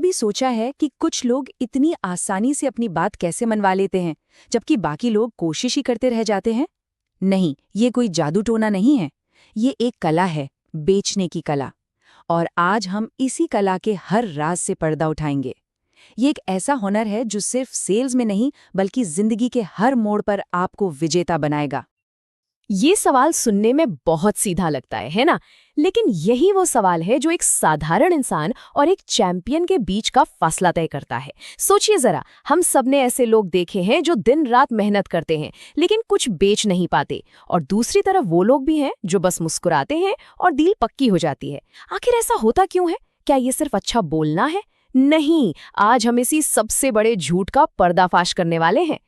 कभी सोचा है कि कुछ लोग इतनी आसानी से अपनी बात कैसे मनवा लेते हैं, जबकि बाकी लोग कोशिश ही करते रह जाते हैं? नहीं, ये कोई जादू टोना नहीं है। ये एक कला है, बेचने की कला। और आज हम इसी कला के हर राज से पर्दा उठाएंगे। ये एक ऐसा हुनर है जो सिर्फ सेल्स में नहीं, बल्कि जिंदगी के हर मोड़ पर आपको विजेता बनाएगा। ये सवाल सुनने में बहुत सीधा लगता है ना? लेकिन यही वो सवाल है जो एक साधारण इंसान और एक चैंपियन के बीच का फासला तय करता है। सोचिए जरा, हम सबने ऐसे लोग देखे हैं जो दिन रात मेहनत करते हैं लेकिन कुछ बेच नहीं पाते, और दूसरी तरफ वो लोग भी हैं जो बस मुस्कुराते हैं और डील पक्की हो जाती है। आखिर ऐसा होता क्यों है? क्या ये सिर्फ अच्छा बोलना है? नहीं, आज हम इसी सबसे बड़े झूठ का पर्दाफाश करने वाले हैं।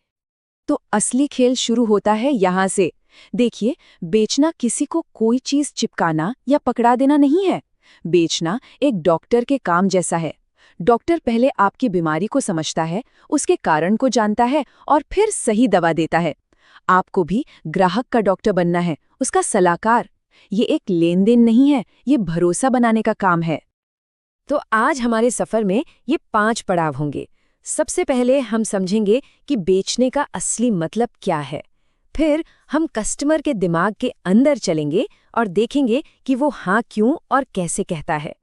तो असली खेल शुरू होता है यहाँ से। देखिए, बेचना किसी को कोई चीज चिपकाना या पकड़ा देना नहीं है। बेचना एक डॉक्टर के काम जैसा है। डॉक्टर पहले आपकी बीमारी को समझता है, उसके कारण को जानता है और फिर सही दवा देता है। आपको भी ग्राहक का डॉक्टर बनना है, उसका सलाहकार। ये एक लेन देन नहीं है, ये भरोसा बनाने का काम है। तो आज हमारे सफर में ये 5 पड़ाव होंगे। सबसे पहले हम समझेंगे कि बेचने का असली मतलब क्या है। फिर हम कस्टमर के दिमाग के अंदर चलेंगे और देखेंगे कि वो हाँ क्यों और कैसे कहता है।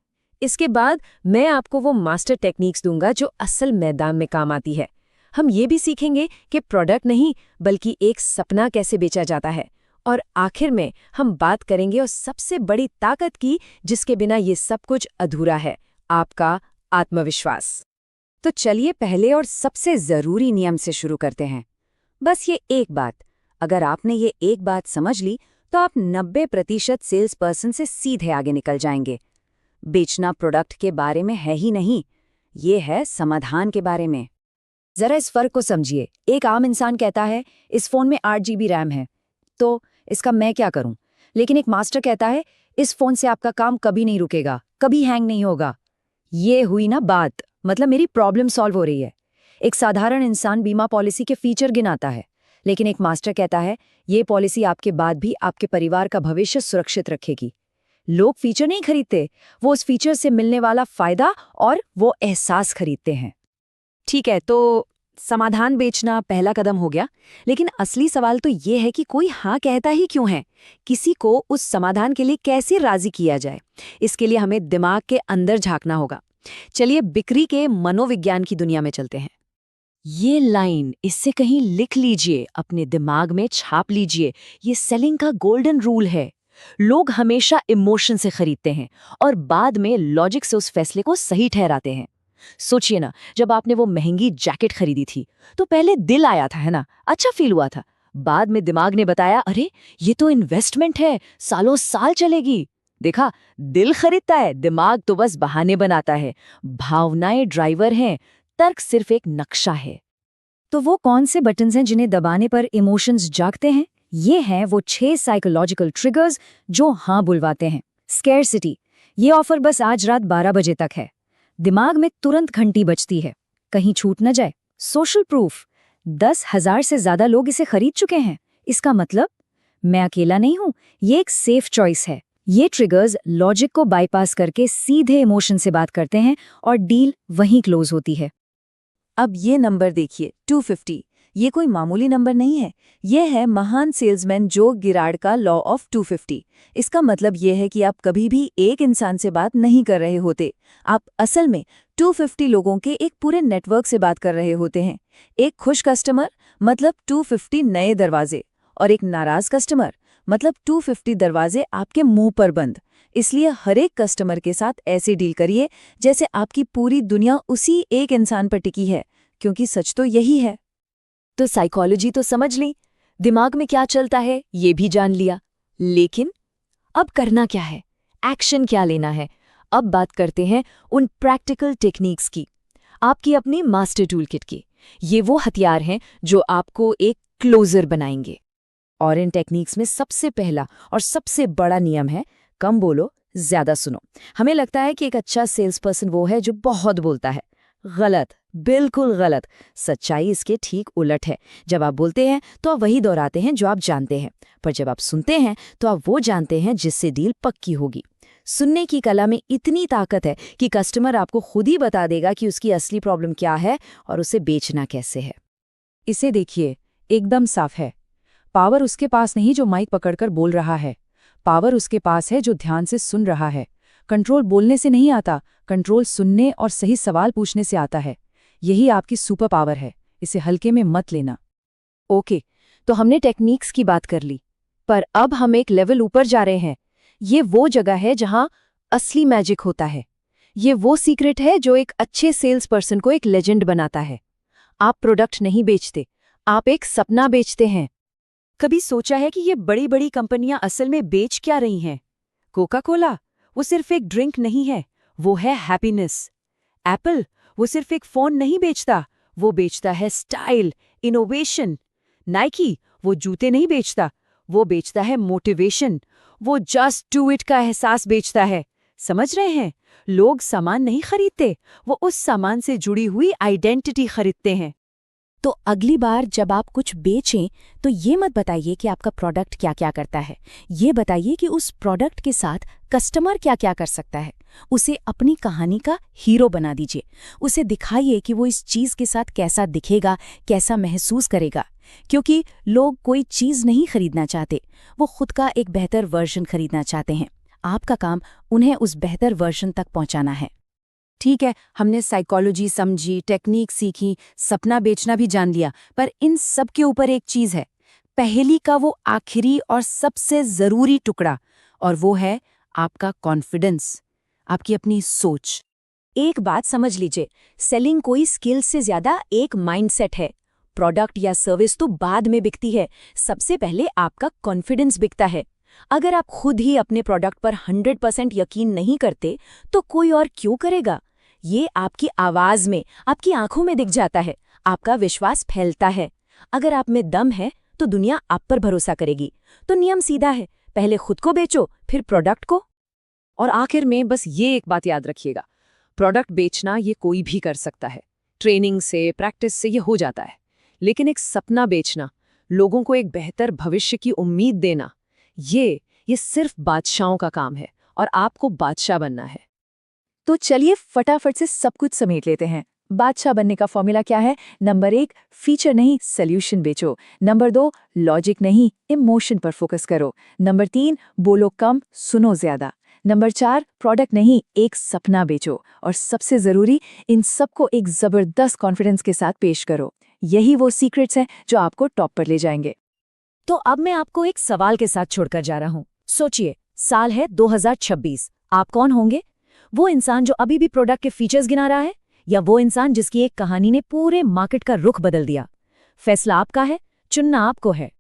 इसके बाद मैं आपको वो मास्टर टेक्निक्स दूंगा जो असल मैदान में काम आती है। हम ये भी सीखेंगे कि प्रोडक्ट नहीं बल्कि एक सपना कैसे बेचा जाता है। और आखिर में हम बात करेंगे उस सबसे बड़ी ताकत की जिसके बिना ये सब कुछ अधूरा है, आपका आत्मविश्वास। तो चलिए पहले और सबसे जरूरी नियम से शुरू करते हैं। बस ये एक बात, अगर आपने ये एक बात समझ ली तो आप 90% सेल्स पर्सन से सीधे आगे निकल जाएंगे। बेचना प्रोडक्ट के बारे में है ही नहीं, ये है समाधान के बारे में। जरा इस फर्क को समझिए। एक आम इंसान कहता है इस फोन में 8 GB रैम है, तो इसका मैं क्या करूं? लेकिन एक मास्टर कहता है इस फोन से आपका काम कभी नहीं रुकेगा, कभी हैंग नहीं होगा। ये हुई ना बात, मतलब मेरी प्रॉब्लम सॉल्व हो रही है। एक साधारण इंसान बीमा पॉलिसी के फीचर गिनाता है, लेकिन एक मास्टर कहता है ये पॉलिसी आपके बाद भी आपके परिवार का भविष्य सुरक्षित रखेगी। लोग फीचर नहीं खरीदते, वो उस फीचर से मिलने वाला फायदा और वो एहसास खरीदते हैं। ठीक है, तो समाधान बेचना पहला कदम हो गया, लेकिन असली सवाल तो ये है कि कोई हाँ कहता ही क्यों है? किसी को उस समाधान के लिए कैसे राजी किया जाए? इसके लिए हमें दिमाग के अंदर झांकना होगा। चलिए बिक्री के मनोविज्ञान की दुनिया में चलते हैं। ये लाइन इससे कहीं लिख लीजिए, अपने दिमाग में छाप लीजिए। ये सेलिंग का गोल्डन रूल है। लोग हमेशा इमोशन से खरीदते हैं और बाद में लॉजिक से उस फैसले को सही ठहराते हैं। सोचिए ना, जब आपने वो महंगी जैकेट खरीदी थी तो पहले दिल आया था, है ना? अच्छा फील हुआ था। बाद में दिमाग ने बताया अरे ये तो इन्वेस्टमेंट है, सालों साल चलेगी। देखा, दिल खरीदता है, दिमाग तो बस बहाने बनाता है। भावनाएं ड्राइवर हैं, तर्क सिर्फ एक नक्शा है। तो वो कौन से बटन्स हैं जिन्हें दबाने पर इमोशंस जागते हैं? ये हैं वो 6 साइकोलॉजिकल ट्रिगर्स जो हाँ बुलवाते हैं। स्कैरसिटी, ये ऑफर बस आज रात 12 बजे तक है। दिमाग में तुरंत घंटी बजती है, कहीं छूट न जाए। सोशल प्रूफ, 10,000 से ज्यादा लोग इसे खरीद चुके हैं, इसका मतलब मैं अकेला नहीं हूं, ये एक सेफ चॉइस है। ये ट्रिगर्स लॉजिक को बाईपास करके सीधे इमोशन से बात करते हैं और डील वहीं क्लोज होती है। अब ये नंबर देखिए, 250। ये कोई मामूली नंबर नहीं है, ये है महान सेल्समैन जो गिरार्ड का लॉ ऑफ 250। इसका मतलब ये है कि आप कभी भी एक इंसान से बात नहीं कर रहे होते, आप असल में 250 लोगों के एक पूरे नेटवर्क से बात कर रहे होते हैं। एक खुश कस्टमर मतलब 250 नए दरवाजे, और एक नाराज कस्टमर मतलब 250 दरवाजे आपके मुंह पर बंद। इसलिए हर एक कस्टमर के साथ ऐसे डील करिए जैसे आपकी पूरी दुनिया उसी एक इंसान पर टिकी है, क्योंकि सच तो यही है। तो साइकोलॉजी तो समझ ली, दिमाग में क्या चलता है ये भी जान लिया, लेकिन अब करना क्या है? एक्शन क्या लेना है? अब बात करते हैं उन प्रैक्टिकल टेक्निक्स की, आपकी अपनी मास्टर टूल किट की। ये वो हथियार हैं जो आपको एक क्लोजर बनाएंगे। और इन टेक्निक्स में सबसे पहला और सबसे बड़ा नियम है कम बोलो, ज्यादा सुनो। हमें लगता है कि एक अच्छा सेल्स पर्सन वो है जो बहुत बोलता है। गलत, बिल्कुल गलत। सच्चाई इसके ठीक उलट है। जब आप बोलते हैं तो आप वही दोहराते हैं जो आप जानते हैं, पर जब आप सुनते हैं तो आप वो जानते हैं जिससे डील पक्की होगी। सुनने की कला में इतनी ताकत है कि कस्टमर आपको खुद ही बता देगा कि उसकी असली प्रॉब्लम क्या है और उसे बेचना कैसे है। इसे देखिए, एकदम साफ है। पावर उसके पास नहीं जो माइक पकड़कर बोल रहा है, पावर उसके पास है जो ध्यान से सुन रहा है। कंट्रोल बोलने से नहीं आता, कंट्रोल सुनने और सही सवाल पूछने से आता है। यही आपकी सुपर पावर है, इसे हल्के में मत लेना। ओके, तो हमने टेक्निक्स की बात कर ली, पर अब हम एक लेवल ऊपर जा रहे हैं। ये वो जगह है जहां असली मैजिक होता है। ये वो सीक्रेट है जो एक अच्छे सेल्स पर्सन को एक लेजेंड बनाता है। आप प्रोडक्ट नहीं बेचते, आप एक सपना बेचते हैं। कभी सोचा है कि ये बड़ी बड़ी कंपनियां असल में बेच क्या रही हैं? कोका कोला, वो सिर्फ एक ड्रिंक नहीं है, वो है हैप्पीनेस। एप्पल, वो सिर्फ एक फोन नहीं बेचता, वो बेचता है स्टाइल, इनोवेशन। नाइकी, वो जूते नहीं बेचता, वो बेचता है मोटिवेशन। वो जस्ट डू इट का एहसास बेचता है। समझ रहे हैं? लोग सामान नहीं खरीदते, वो उस सामान से जुड़ी हुई आइडेंटिटी खरीदते हैं। तो अगली बार जब आप कुछ बेचें तो ये मत बताइए कि आपका प्रोडक्ट क्या क्या करता है, ये बताइए कि उस प्रोडक्ट के साथ कस्टमर क्या क्या कर सकता है। उसे अपनी कहानी का हीरो बना दीजिए। उसे दिखाइए कि वो इस चीज़ के साथ कैसा दिखेगा, कैसा महसूस करेगा। क्योंकि लोग कोई चीज़ नहीं खरीदना चाहते, वो खुद का एक बेहतर वर्जन खरीदना चाहते हैं। आपका काम उन्हें उस बेहतर वर्जन तक पहुंचाना है। ठीक है, हमने साइकोलॉजी समझी, टेक्निक सीखी, सपना बेचना भी जान लिया, पर इन सब के ऊपर एक चीज़ है, पहेली का वो आखिरी और सबसे ज़रूरी टुकड़ा, और वो है आपका कॉन्फिडेंस, आपकी अपनी सोच। एक बात समझ लीजिए, सेलिंग कोई स्किल से ज्यादा एक माइंडसेट है। प्रोडक्ट या सर्विस तो बाद में बिकती है, सबसे पहले आपका कॉन्फिडेंस बिकता है। अगर आप खुद ही अपने प्रोडक्ट पर 100% यकीन नहीं करते, तो कोई और क्यों करेगा? ये आपकी आवाज में, आपकी आंखों में दिख जाता है। आपका विश्वास फैलता है। अगर आप में दम है, तो दुनिया आप पर भरोसा करेगी। तो नियम सीधा है, पहले खुद को बेचो, फिर प्रोडक्ट को। और आखिर में बस ये एक बात याद रखिएगा, प्रोडक्ट बेचना ये कोई भी कर सकता है। ट्रेनिंग से, प्रैक्टिस से ये हो जाता है। लेकिन एक सपना बेचना, लोगों को एक बेहतर भविष्य की उम्मीद देना, ये सिर्फ बादशाहों का काम है, और आपको बादशाह बनना है। तो चलिए फटाफट से सब कुछ समेट लेते हैं। बादशाह बनने का फॉर्मूला क्या है? नंबर 1, फीचर नहीं सॉल्यूशन बेचो। नंबर 2, लॉजिक नहीं इमोशन पर फोकस करो। नंबर 3, बोलो कम सुनो ज्यादा। नंबर 4, प्रोडक्ट नहीं एक सपना बेचो। और सबसे जरूरी, इन सबको एक जबरदस्त कॉन्फिडेंस के साथ पेश करो। यही वो सीक्रेट्स हैं जो आपको टॉप पर ले जाएंगे। तो अब मैं आपको एक सवाल के साथ छोड़कर जा रहा हूं। सोचिए, साल है 2026, आप कौन होंगे? वो इंसान जो अभी भी प्रोडक्ट के फीचर्स गिना रहा है, या वो इंसान जिसकी एक कहानी ने पूरे मार्केट का रुख बदल दिया? फैसला आपका है, चुनना आपको है।